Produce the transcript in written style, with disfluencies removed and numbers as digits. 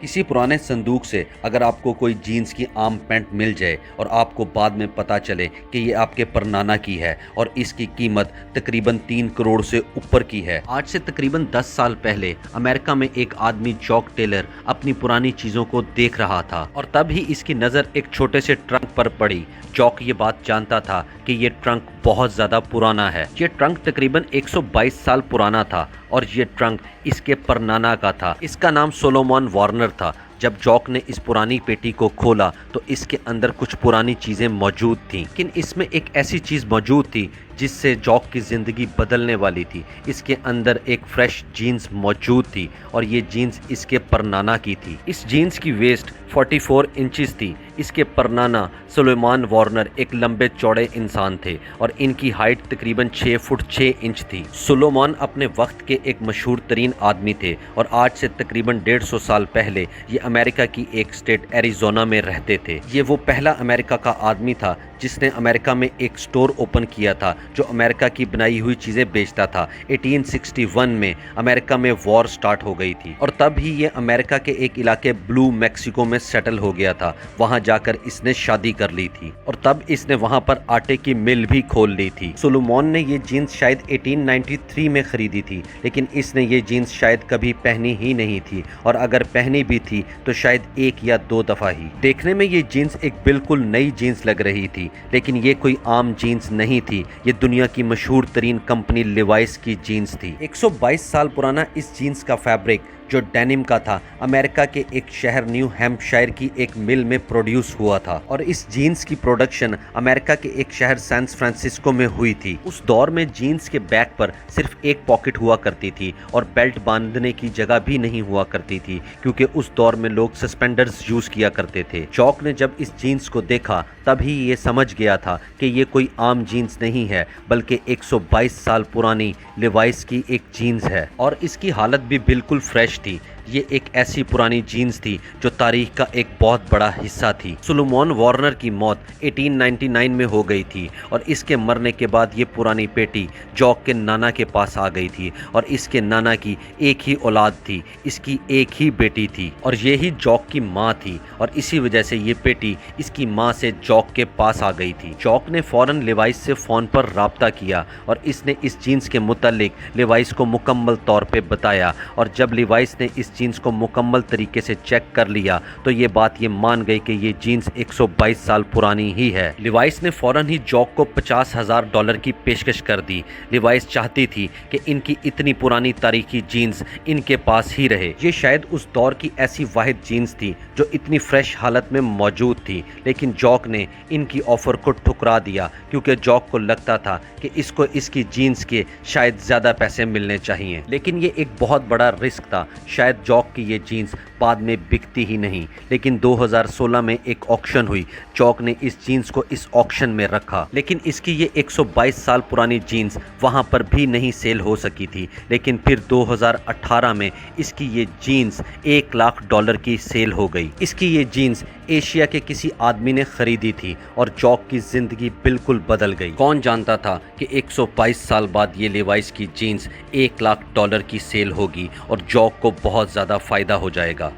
किसी पुराने संदूक से अगर आपको कोई जीन्स की आम पैंट मिल जाए और आपको बाद में पता चले कि ये आपके परनाना की है और इसकी कीमत तकरीबन 3 करोड़ से ऊपर की है। आज से तकरीबन 10 साल पहले अमेरिका में एक आदमी जॉक टेलर अपनी पुरानी चीज़ों को देख रहा था और तब ही इसकी नज़र एक छोटे से ट्रंक पर पड़ी। जॉक ये बात जानता था कि ये ट्रंक बहुत ज़्यादा पुराना है। ये ट्रंक तकरीबन 122 साल पुराना था और ये ट्रंक इसके परनाना का था। इसका नाम सोलोमन वार्नर था। जब जॉक ने इस पुरानी पेटी को खोला तो इसके अंदर कुछ पुरानी चीज़ें मौजूद थीं, लेकिन इसमें एक ऐसी चीज़ मौजूद थी जिससे जॉक की ज़िंदगी बदलने वाली थी। इसके अंदर एक फ्रेश जीन्स मौजूद थी और ये जीन्स इसके परनाना की थी। इस जीन्स की वेस्ट 44 इंचेस थी। इसके परनाना सुलेमान वार्नर एक लंबे चौड़े इंसान थे और इनकी हाइट तकरीबन 6 फुट 6 इंच थी। सुलेमान अपने वक्त के एक मशहूर तरीन आदमी थे और आज से तकरीबन 150 साल पहले ये अमेरिका की एक स्टेट एरिज़ोना में रहते थे। ये वो पहला अमेरिका का आदमी था जिसने अमेरिका में एक स्टोर ओपन किया था जो अमेरिका की बनाई हुई चीज़ें बेचता था। 1861 में अमेरिका में वॉर स्टार्ट हो गई थी और तब ही ये अमेरिका के एक इलाके ब्लू मैक्सिको में सेटल हो गया था। वहाँ जाकर इसने शादी कर ली थी और तब इसने वहाँ पर आटे की मिल भी खोल ली थी। सोलोमन ने ये जीन्स शायद 1893 में खरीदी थी, लेकिन इसने ये जीन्स शायद कभी पहनी ही नहीं थी और अगर पहनी भी थी तो शायद 1 या 2 दफ़ा ही। देखने में ये जीन्स एक बिल्कुल नई जीन्स लग रही थी, लेकिन ये कोई आम जीन्स नहीं थी। ये दुनिया की मशहूर तरीन कंपनी लिवाइस की जीन्स थी। 122 साल पुराना इस जीन्स का फैब्रिक जो डेनिम का था अमेरिका के एक शहर न्यू हैम्पशायर की एक मिल में प्रोड्यूस हुआ था और इस जीन्स की प्रोडक्शन अमेरिका के एक शहर सैन फ्रांसिस्को में हुई थी। उस दौर में जीन्स के बैक पर सिर्फ एक पॉकेट हुआ करती थी और बेल्ट बांधने की जगह भी नहीं हुआ करती थी, क्योंकि उस दौर में लोग सस्पेंडर्स यूज किया करते थे। जॉक ने जब इस जीन्स को देखा तभी ये समझ गया था कि ये कोई आम जीन्स नहीं है बल्कि 122 साल पुरानी लिवाइस की एक जीन्स है और इसकी हालत भी बिल्कुल फ्रेश थी। ये एक ऐसी पुरानी जीन्स थी जो तारीख का एक बहुत बड़ा हिस्सा थी। सुलेमान वार्नर की मौत 1899 में हो गई थी और इसके मरने के बाद ये पुरानी पेटी जॉक के नाना के पास आ गई थी और इसके नाना की एक ही औलाद थी, इसकी एक ही बेटी थी और ये ही जॉक की माँ थी और इसी वजह से ये पेटी इसकी माँ से जॉक के पास आ गई थी। जॉक ने फ़ौरन लिवाइस से फ़ोन पर राब्ता किया और इसने इस जीन्स के मुतालिक लिवाइस को मुकम्मल तौर पे बताया और जब लिवाइस ने इस जीन्स को मुकम्मल तरीके से चेक कर लिया तो ये बात ये मान गई कि ये जीन्स 122 साल पुरानी ही है। लिवाइस ने फ़ौरन ही जॉक को $50,000 की पेशकश कर दी। लिवाइस चाहती थी कि इनकी इतनी पुरानी तारीखी जीन्स इनके पास ही रहे। ये शायद उस दौर की ऐसी वाहिद जीन्स थी जो इतनी फ्रेश हालत में मौजूद थी, लेकिन जॉक ने इनकी ऑफ़र को ठुकरा दिया क्योंकि जॉक को लगता था कि इसको इसकी जीन्स के शायद ज़्यादा पैसे मिलने चाहिए। लेकिन ये एक बहुत बड़ा रिस्क था। शायद जॉक की ये जीन्स बाद में बिकती ही नहीं, लेकिन 2016 में एक ऑक्शन हुई। जॉक ने इस जीन्स को इस ऑक्शन में रखा, लेकिन इसकी ये 122 साल पुरानी जीन्स वहाँ पर भी नहीं सेल हो सकी थी। लेकिन फिर 2018 में इसकी ये जीन्स $1 लाख की सेल हो गई। इसकी ये जीन्स एशिया के किसी आदमी ने खरीदी थी और जॉक की ज़िंदगी बिल्कुल बदल गई। कौन जानता था कि 122 साल बाद ये लिवाइस की जीन्स $1 लाख की सेल होगी और जॉक को बहुत ज़्यादा फ़ायदा हो जाएगा।